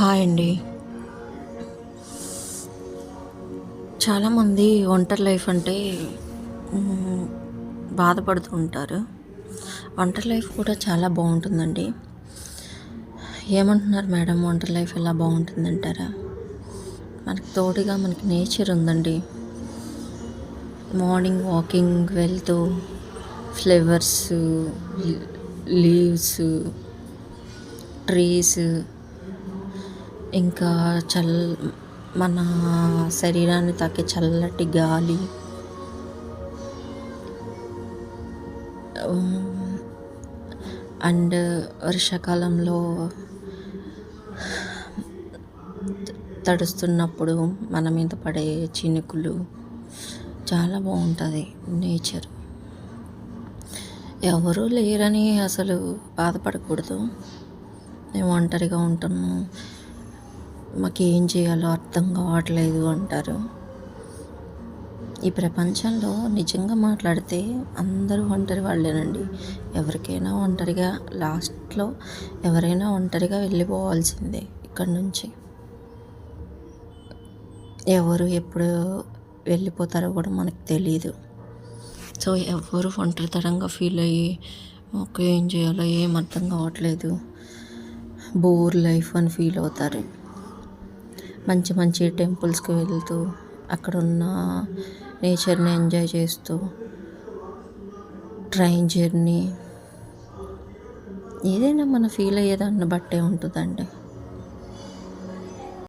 Hi అండి. చాలామంది ఒంటరి లైఫ్ అంటే హ్మ్, బాధపడుతూ ఉంటారు. ఒంటరి లైఫ్ కూడా చాలా బాగుంటుందండి. ఏమంటున్నారు మేడం, ఒంటరి లైఫ్ ఎలా బాగుంటుందంటారా? మనకి తోడుగా మనకి నేచర్ ఉందండి. మార్నింగ్ వాకింగ్ వెళ్తూ ఫ్లవర్స్, లీవ్స్, ట్రీస్, ఇంకా మన శరీరాన్ని తాకే చల్లటి గాలి, అండ్ వర్షాకాలంలో తడుస్తున్నప్పుడు మన మీద పడే చినుకులు, చాలా బాగుంటుంది నేచర్. ఎవరూ లేరని అసలు బాధపడకూడదు. మేము ఒంటరిగా ఉంటున్నాం, మాకేం చేయాలో అర్థం కావట్లేదు అంటారు. ఈ ప్రపంచంలో నిజంగా మాట్లాడితే అందరూ ఒంటరి వాళ్ళేనండి. ఎవరికైనా ఒంటరిగా లాస్ట్లో ఎవరైనా ఒంటరిగా వెళ్ళిపోవాల్సిందే ఇక్కడి నుంచి. ఎవరు ఎప్పుడు వెళ్ళిపోతారో కూడా మనకు తెలీదు. సో ఎవరు ఒంటరితనంగా ఫీల్ అయ్యి మాకు ఏం చేయాలో ఏం అర్థం కావట్లేదు, బోర్ లైఫ్ అని ఫీల్ అవుతారు. మంచి మంచి టెంపుల్స్కి వెళ్తూ అక్కడున్న నేచర్ని ఎంజాయ్ చేస్తూ, ట్రైన్ జర్నీ, ఏదైనా మన ఫీల్ అయ్యేదాన్ని బట్టే ఉంటుందండి.